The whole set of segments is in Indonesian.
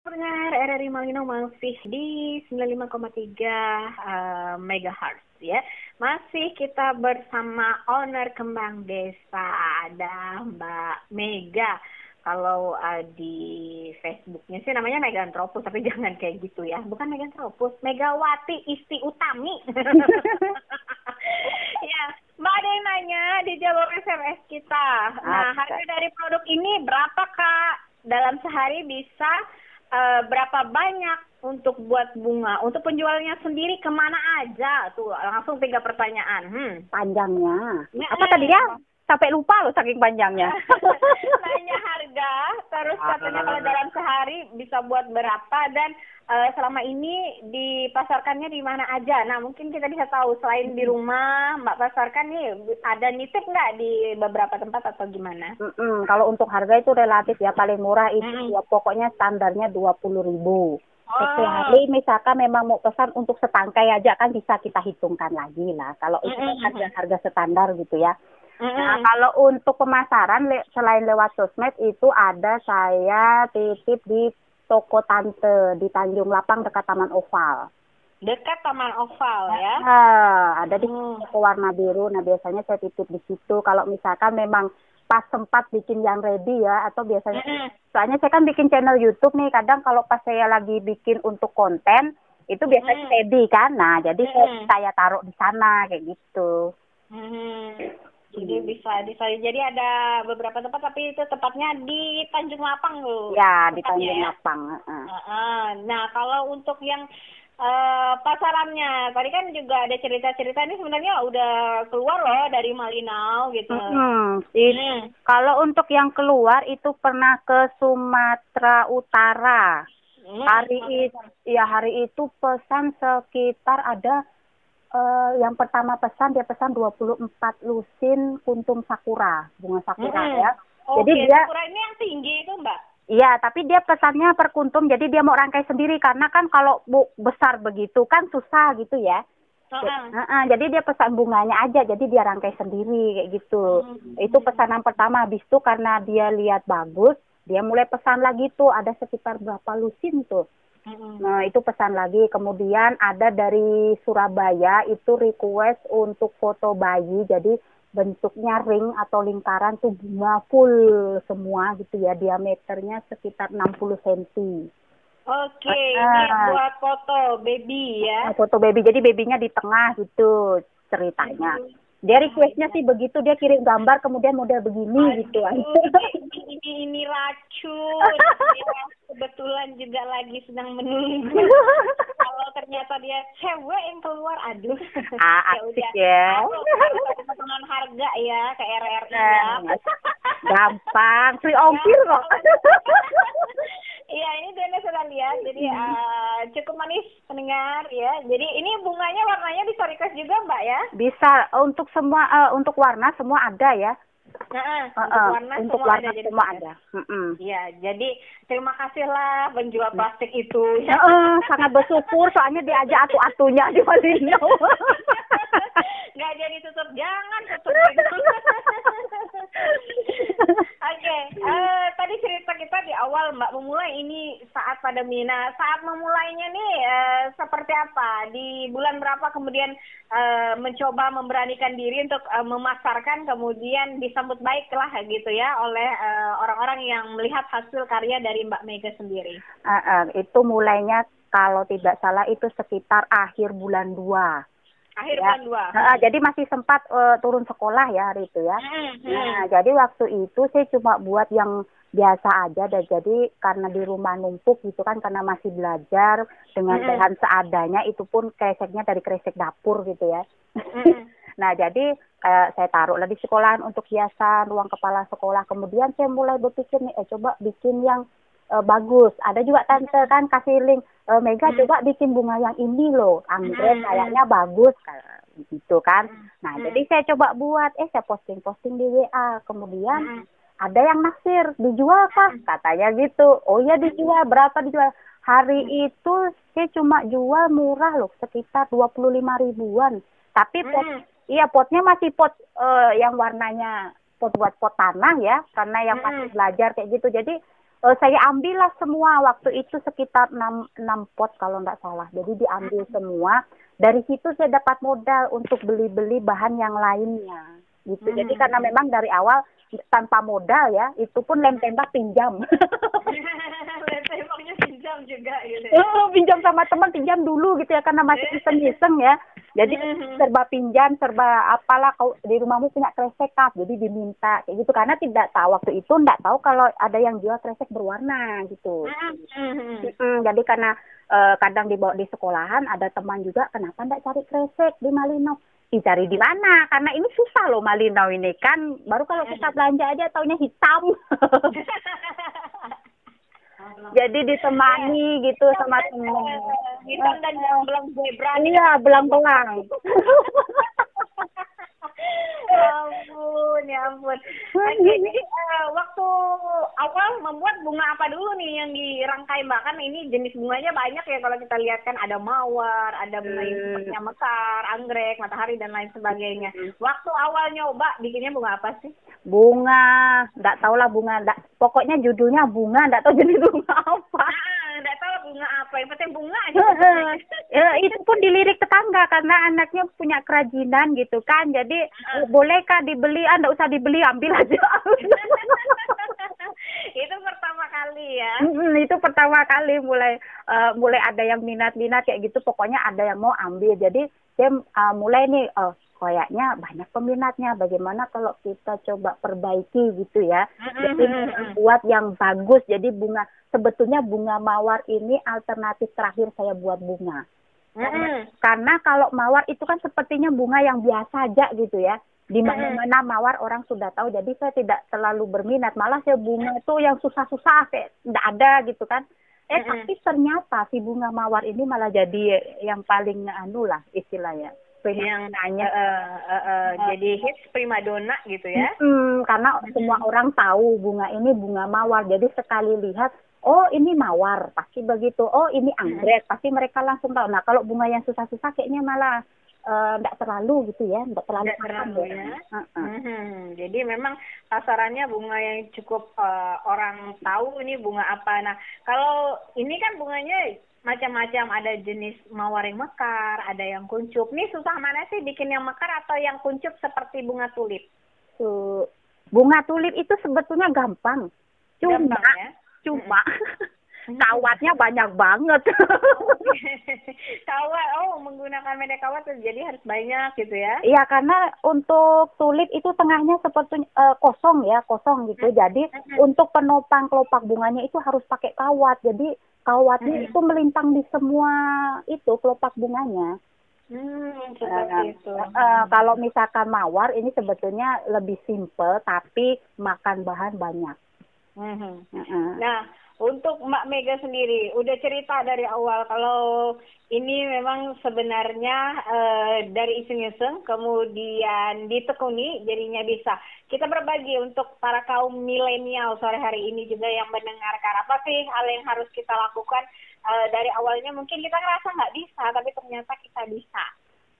Pendengar RRI Malino masih di 95,3 MHz ya. Masih kita bersama owner Kembang Desa, ada Mbak Mega. Kalau di Facebooknya sih namanya Megantropus, tapi jangan kayak gitu ya. Bukan Megantropus, Megawati Isti Utami. Ya, Mbak ada yang nanya di jalur SMS kita. Nah, harga dari produk ini berapa Kak? Dalam sehari bisa berapa banyak untuk buat bunga? Untuk penjualnya sendiri kemana aja? Tuh langsung 3 pertanyaan. Panjangnya. Apa tadi ya? Sampai lupa loh saking panjangnya. Nanya harga, terus katanya kalau dalam sehari bisa buat berapa dan selama ini dipasarkannya di mana aja. Nah mungkin kita bisa tahu selain di rumah Mbak pasarkan nih, ada nitip nggak di beberapa tempat atau gimana? Kalau untuk harga itu relatif ya, paling murah itu ya, pokoknya standarnya 20.000. Sehari misalkan memang mau pesan untuk setangkai aja kan bisa kita hitungkan lagi lah. Kalau itu kan harga standar gitu ya. Nah, kalau untuk pemasaran selain lewat sosmed itu ada saya titip di toko Tante di Tanjung Lapang dekat Taman Oval. Dekat Taman Oval ya? Ada di toko warna biru. Nah biasanya saya titip di situ. Kalau misalkan memang pas sempat bikin yang ready ya, atau biasanya soalnya saya kan bikin channel YouTube nih. Kadang kalau pas saya lagi bikin untuk konten itu biasanya ready kan. Nah jadi saya taruh di sana kayak gitu. Jadi bisa jadi ada beberapa tempat, tapi itu tepatnya di Tanjung Lapang loh. Ya, di Tanjung Lapang. Nah, kalau untuk yang pasarannya, tadi kan juga ada cerita-cerita ini sebenarnya udah keluar loh dari Malinau gitu. Kalau untuk yang keluar itu pernah ke Sumatera Utara. Hari itu pesan sekitar ada yang pertama dia pesan 24 lusin kuntum sakura, bunga sakura ya. Jadi dia sakura ini yang tinggi itu Mbak? Iya, tapi dia pesannya per kuntum, jadi dia mau rangkai sendiri karena kan kalau besar begitu kan susah gitu ya. Jadi dia pesan bunganya aja, jadi dia rangkai sendiri kayak gitu. Itu pesanan pertama. Habis itu karena dia lihat bagus, dia mulai pesan lagi tuh, ada sekitar berapa lusin tuh. Nah itu pesan lagi. Kemudian ada dari Surabaya itu request untuk foto bayi, jadi bentuknya ring atau lingkaran tuh bunga full semua gitu ya, diameternya sekitar 60 cm. Ini buat foto baby ya. Foto baby, jadi babynya di tengah gitu ceritanya. Dia requestnya sih begitu, dia kirim gambar kemudian model begini gitu. Ini racun. Kebetulan juga lagi sedang menunggu. Kalau ternyata dia cewek yang keluar, aduh. Asik ya. Potongan harga ya ke RRI ya. Gampang, free ongkir kok. Iya, ini Dana sudah lihat, jadi cukup manis pendengar ya. Jadi ini bunganya warnanya bisa request juga Mbak ya? Bisa, untuk semua untuk warna semua ada ya. Untuk warna semua ada. Iya, jadi terima kasihlah penjual plastik itu. Sangat bersyukur soalnya diajak atu-atunya di Malino. Nggak jadi tutup, jangan tutup gitu. Oke, tadi cerita kita di awal Mbak memulai ini saat pandemi. Nah, saat memulainya nih seperti apa? Di bulan berapa kemudian mencoba memberanikan diri untuk memasarkan, kemudian disambut baik lah gitu ya oleh orang-orang yang melihat hasil karya dari Mbak Mega sendiri? Itu mulainya kalau tidak salah itu sekitar akhir bulan 2. Bulan 2. Jadi masih sempat turun sekolah ya hari itu ya. Nah, jadi waktu itu saya cuma buat yang biasa aja, dan jadi karena di rumah numpuk gitu kan, karena masih belajar dengan bahan seadanya, itu pun kreseknya dari kresek dapur gitu ya. Nah, jadi saya taruh di sekolahan untuk hiasan, ruang kepala sekolah. Kemudian saya mulai berpikir nih, coba bikin yang bagus. Ada juga tante kan kasih link, Mega coba bikin bunga yang ini loh, anggrek kayaknya bagus gitu kan. Nah jadi saya coba buat, saya posting di WA. Kemudian ada yang naksir, dijual kah? Katanya gitu. Oh iya dijual, berapa dijual? Hari itu saya cuma jual murah loh, sekitar 25 ribuan. Tapi potnya masih pot yang warnanya pot buat pot tanah ya, karena yang masih belajar kayak gitu. Jadi Saya ambillah semua waktu itu sekitar 6 pot kalau nggak salah. Jadi diambil semua. Dari situ saya dapat modal untuk beli-beli bahan yang lainnya. Gitu. Jadi karena memang dari awal tanpa modal ya, itu pun lem tembak pinjam. Lem tembaknya pinjam juga gitu. Pinjam sama teman, pinjam dulu gitu ya karena masih iseng-iseng ya. Jadi serba pinjam, serba apalah, kau di rumahmu punya kresek kah? Jadi diminta kayak gitu karena tidak tahu waktu itu tidak tahu kalau ada yang jual kresek berwarna gitu. Jadi karena kadang dibawa di sekolahan ada teman juga, kenapa tidak cari kresek di Malinau? Dicari di mana? Karena ini susah loh Malinau ini kan. Baru kalau kita belanja aja taunya hitam. Jadi ditemani gitu sama teman. Hitam dan belang zebra. Iya, belang-belang. Ya ampun. Jadi waktu awal membuat bunga apa dulu nih yang dirangkai Mbak? Kan ini jenis bunganya banyak ya kalau kita lihat kan ada mawar, ada bunga yang sepertinya mekar, anggrek, matahari dan lain sebagainya. Waktu awal nyoba bikinnya bunga apa sih? Bunga, enggak tahu lah bunga, pokoknya judulnya bunga, enggak tahu jenis bunga apa. Enggak tahu bunga apa, yang penting bunga aja. Itu pun dilirik tetangga karena anaknya punya kerajinan gitu kan. Jadi bolehkah dibeli? Enggak usah dibeli, ambil aja. Itu pertama kali ya. Itu pertama kali mulai ada yang minat-minat kayak gitu. Pokoknya ada yang mau ambil. Jadi saya mulai nih kayaknya banyak peminatnya. Bagaimana kalau kita coba perbaiki gitu ya. Jadi buat yang bagus. Jadi sebetulnya bunga mawar ini alternatif terakhir saya buat bunga. Karena kalau mawar itu kan sepertinya bunga yang biasa aja gitu ya. Di mana-mana mawar orang sudah tahu. Jadi saya tidak terlalu berminat. Malah saya bunga itu yang susah-susah kayak tidak ada gitu kan. Tapi ternyata si bunga mawar ini malah jadi yang paling lah istilahnya. Yang nanya jadi hits primadona gitu ya. Karena semua orang tahu bunga ini bunga mawar. Jadi sekali lihat, oh ini mawar, pasti begitu. Oh ini anggrek, pasti mereka langsung tahu. Nah kalau bunga yang susah-susah kayaknya malah enggak terlalu gitu ya, enggak terlalu ya. Jadi memang pasarannya bunga yang cukup orang tahu ini bunga apa. Nah kalau ini kan bunganya macam-macam, ada jenis mawar yang mekar, ada yang kuncup. Nih susah mana sih bikin yang mekar atau yang kuncup seperti bunga tulip? Bunga tulip itu sebetulnya gampang. Cuma kawatnya banyak banget. Kawat, menggunakan media kawat jadi harus banyak gitu ya? Iya, karena untuk tulip itu tengahnya seperti kosong gitu. Jadi untuk penopang kelopak bunganya itu harus pakai kawat. Jadi kawatnya itu melintang di semua itu kelopak bunganya. Seperti itu. Kalau misalkan mawar ini sebetulnya lebih simple tapi makan bahan banyak. Nah, untuk Mbak Mega sendiri, udah cerita dari awal kalau ini memang sebenarnya dari iseng-iseng, kemudian ditekuni jadinya bisa. Kita berbagi untuk para kaum milenial sore hari ini juga yang mendengarkan. Apa sih hal yang harus kita lakukan dari awalnya mungkin kita ngerasa nggak bisa, tapi ternyata kita bisa.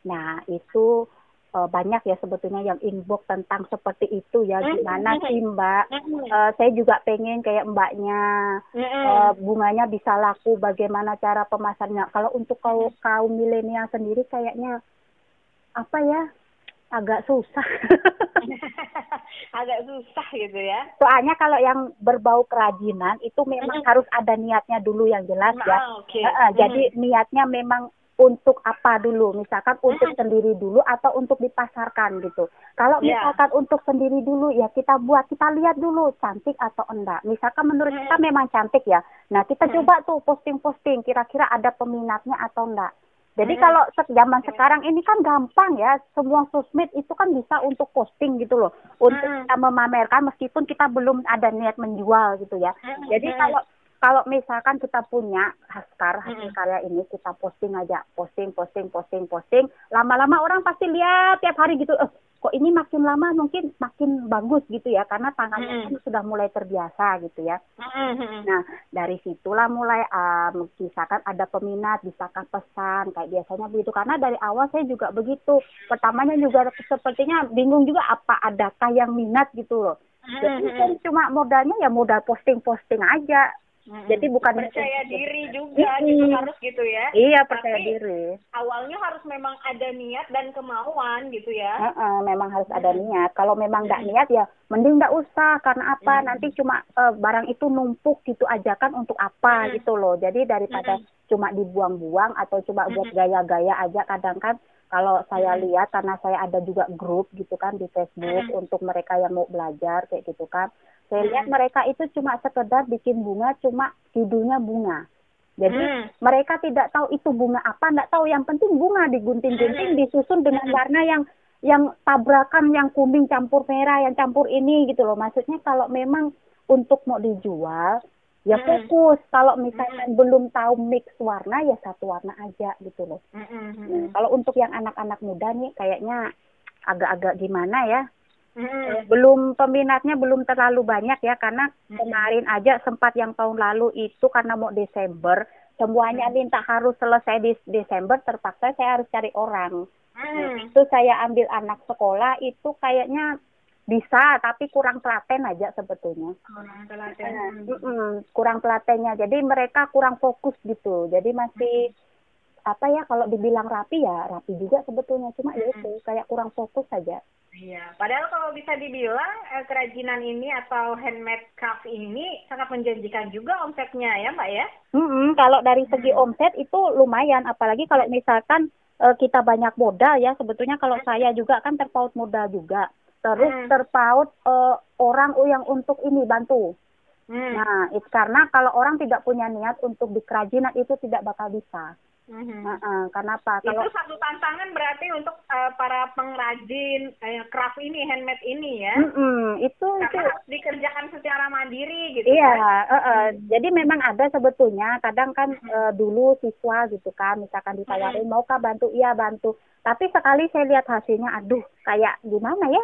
Nah, itu banyak ya sebetulnya yang inbox tentang seperti itu ya, gimana sih Mbak, saya juga pengen kayak Mbaknya, bunganya bisa laku, bagaimana cara pemasarannya. Kalau untuk kaum milenial sendiri kayaknya apa ya, agak susah. Agak susah gitu ya. Soalnya kalau yang berbau kerajinan itu memang harus ada niatnya dulu yang jelas ya. Jadi niatnya memang untuk apa dulu, misalkan untuk sendiri dulu atau untuk dipasarkan gitu. Kalau misalkan untuk sendiri dulu ya kita lihat dulu cantik atau enggak. Misalkan menurut kita memang cantik ya. Nah kita coba tuh posting-posting kira-kira ada peminatnya atau enggak. Jadi kalau zaman sekarang ini kan gampang ya, semua sosmed itu kan bisa untuk posting gitu loh. Untuk kita memamerkan meskipun kita belum ada niat menjual gitu ya. Jadi kalau misalkan kita punya hasil karya ini, kita posting aja, posting. Lama-lama orang pasti lihat tiap hari gitu. Kok ini makin lama mungkin makin bagus gitu ya, karena tangannya kan sudah mulai terbiasa gitu ya. Nah dari situlah mulai misalkan ada peminat, bisakah pesan kayak biasanya begitu. Karena dari awal saya juga begitu. Pertamanya juga sepertinya bingung juga, apa adakah yang minat gitu loh. Jadi kan cuma modalnya ya modal posting-posting aja. Jadi bukan percaya diri juga gitu harus gitu ya. Iya, percaya diri. Awalnya harus memang ada niat dan kemauan gitu ya. Memang harus ada niat. Kalau memang nggak niat ya mending nggak usah. Karena apa? Nanti cuma barang itu numpuk gitu aja kan untuk apa gitu loh. Jadi daripada cuma dibuang-buang atau cuma buat gaya-gaya aja, kadang kan kalau saya lihat, karena saya ada juga grup gitu kan di Facebook untuk mereka yang mau belajar kayak gitu kan. Saya lihat mereka itu cuma sekedar bikin bunga, cuma judulnya bunga. Jadi mereka tidak tahu itu bunga apa, nggak tahu, yang penting bunga digunting-gunting, disusun dengan warna yang tabrakan, yang kuning campur merah, yang campur ini gitu loh. Maksudnya kalau memang untuk mau dijual, ya fokus. Kalau misalnya belum tahu mix warna, ya satu warna aja gitu loh. Kalau untuk yang anak-anak muda nih kayaknya agak-agak gimana ya. Belum, peminatnya belum terlalu banyak ya, karena kemarin aja sempat yang tahun lalu itu karena mau Desember, semuanya minta harus selesai di Desember, terpaksa saya harus cari orang. Itu saya ambil anak sekolah itu kayaknya bisa, tapi kurang telaten aja sebetulnya. Kurang telatennya, jadi mereka kurang fokus gitu. Jadi masih apa ya, kalau dibilang rapi ya rapi juga sebetulnya, cuma itu kayak kurang fokus saja. Iya, padahal kalau bisa dibilang kerajinan ini atau handmade craft ini sangat menjanjikan juga omsetnya ya Mbak ya? Kalau dari segi omset itu lumayan, apalagi kalau misalkan kita banyak modal ya. Sebetulnya kalau saya juga kan terpaut modal juga, terus terpaut orang yang untuk ini bantu. Nah, karena kalau orang tidak punya niat untuk di kerajinan itu tidak bakal bisa. Kenapa? Itu satu tantangan berarti untuk para pengrajin craft ini, handmade ini ya. Itu harus dikerjakan secara mandiri gitu. Iya, jadi memang ada sebetulnya. Kadang kan dulu siswa gitu kan, misalkan ditawarin maukah bantu, iya bantu. Tapi sekali saya lihat hasilnya, aduh kayak gimana ya.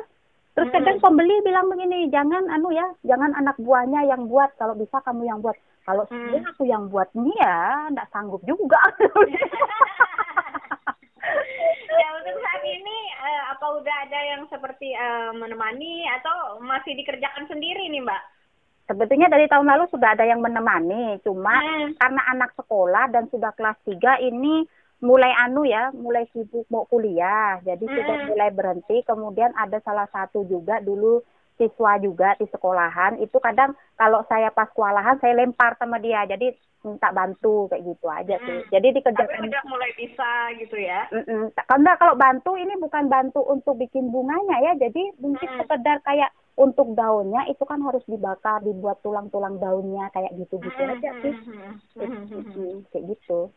Terus kadang pembeli bilang begini, jangan jangan anak buahnya yang buat, kalau bisa kamu yang buat. Kalau sebenarnya aku yang buat nih ya, nggak sanggup juga. Ya untuk saat ini apa udah ada yang seperti menemani atau masih dikerjakan sendiri nih Mbak? Sebetulnya dari tahun lalu sudah ada yang menemani, cuma karena anak sekolah dan sudah kelas 3 ini mulai mulai sibuk mau kuliah, jadi sudah mulai berhenti. Kemudian ada salah satu juga dulu siswa juga di sekolahan, itu kadang kalau saya pas kewalahan saya lempar sama dia, jadi minta bantu kayak gitu aja sih. Jadi dikerjakan. Tapi udah mulai bisa gitu ya? Kalau bantu ini bukan bantu untuk bikin bunganya ya, jadi mungkin sekedar kayak untuk daunnya itu kan harus dibakar, dibuat tulang-tulang daunnya kayak gitu-gitu aja sih. Kayak gitu.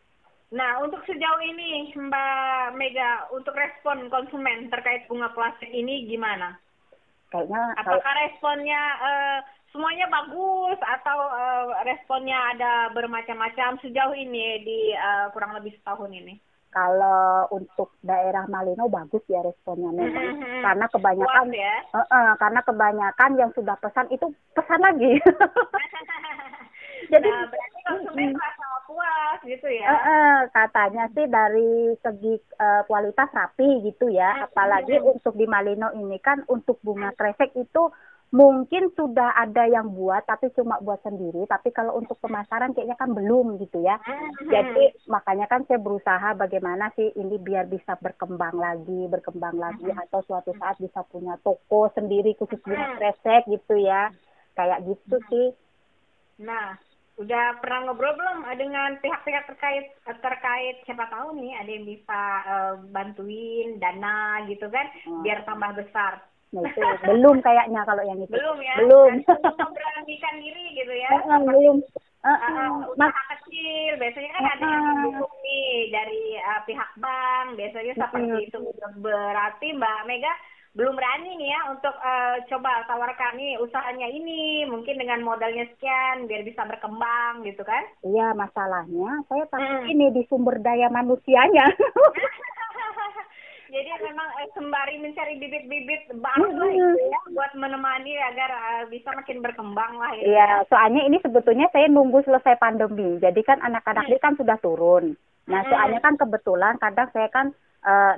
Nah, untuk sejauh ini Mbak Mega, untuk respon konsumen terkait bunga plastik ini gimana? Kayaknya apakah responnya semuanya bagus atau responnya ada bermacam-macam sejauh ini di kurang lebih setahun ini? Kalau untuk daerah Malino bagus ya responnya memang, karena kebanyakan karena kebanyakan yang sudah pesan itu pesan lagi. Jadi berarti konsumen merasa puas gitu ya? Katanya sih dari segi kualitas rapi gitu ya. Apalagi untuk di Malino ini kan untuk bunga kresek itu mungkin sudah ada yang buat tapi cuma buat sendiri. Tapi kalau untuk pemasaran kayaknya kan belum gitu ya. Jadi makanya kan saya berusaha bagaimana sih ini biar bisa berkembang lagi atau suatu saat bisa punya toko sendiri khusus bunga kresek gitu ya. Kayak gitu sih. Nah, udah pernah ngobrol belum dengan pihak-pihak terkait siapa tahu nih ada yang bisa bantuin dana gitu kan biar tambah besar? Nah itu belum kayaknya kalau yang itu. Belum ya? Belum. Memberanikan diri gitu ya? Belum. Usaha kecil biasanya kan ada yang mendukung nih dari pihak bank biasanya seperti itu. Berarti Mbak Mega belum berani nih ya untuk coba tawarkan nih usahanya ini mungkin dengan modalnya sekian biar bisa berkembang gitu kan? Iya, masalahnya saya takut ini di sumber daya manusianya. Jadi memang sembari mencari bibit-bibit baru lah gitu ya buat menemani agar bisa makin berkembang lah ya. Iya, soalnya ini sebetulnya saya nunggu selesai pandemi. Jadi kan anak-anak ini kan sudah turun. Nah, soalnya kan kebetulan kadang saya kan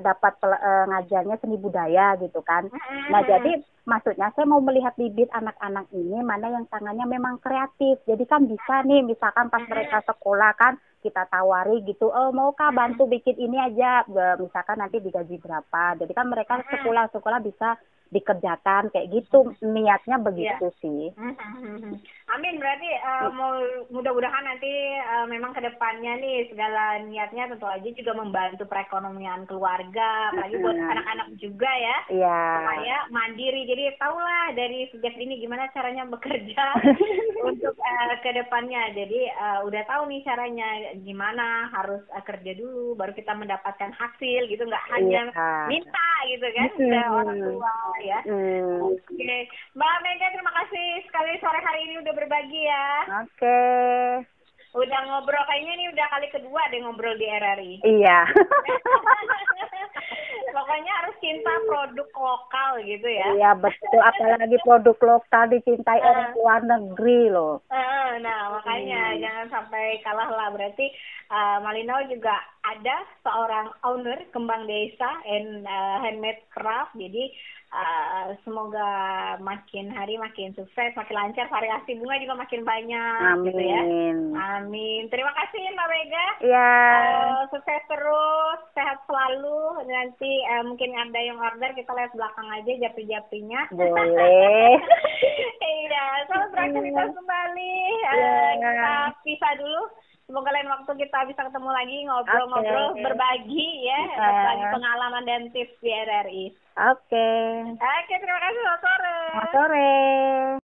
dapat ngajarnya seni budaya gitu kan. Nah, jadi maksudnya saya mau melihat bibit anak-anak ini mana yang tangannya memang kreatif. Jadi kan bisa nih, misalkan pas mereka sekolah kan kita tawari gitu, maukah bantu bikin ini aja, misalkan nanti digaji berapa. Jadi kan mereka sekolah bisa dikerjakan kayak gitu, niatnya begitu sih. Amin, berarti mudah-mudahan nanti memang kedepannya nih segala niatnya tentu aja juga membantu perekonomian keluarga, apalagi buat anak-anak juga ya, supaya mandiri. Jadi tahulah dari sejak ini gimana caranya bekerja untuk kedepannya. Jadi udah tahu nih caranya gimana, harus kerja dulu baru kita mendapatkan hasil gitu, nggak hanya minta gitu kan ke orang tua ya. Oke. Mbak Mega, terima kasih sekali sore hari ini udah berbagi ya. Oke. Udah ngobrol, kayaknya ini udah kali kedua deh ngobrol di RRI. Iya. Pokoknya harus cinta produk lokal gitu ya. Iya betul, apalagi produk lokal dicintai orang luar negeri loh. Nah makanya jangan sampai kalah lah. Berarti Malinau juga ada seorang owner kembang desa and handmade craft. Jadi semoga makin hari makin sukses, makin lancar, variasi bunga juga makin banyak. Amin. Gitu ya. Amin. Terima kasih Mbak Mega. Iya. Sukses terus, sehat selalu. Nanti mungkin ada yang order, kita lihat belakang aja japi-japinya. Boleh. Iya, selamat beraktivitas kembali. Kita pisah dulu. Semoga lain waktu kita bisa ketemu lagi, ngobrol-ngobrol, berbagi ya, berbagi pengalaman dan tips di RRI. Oke, terima kasih. Selamat sore. Selamat sore.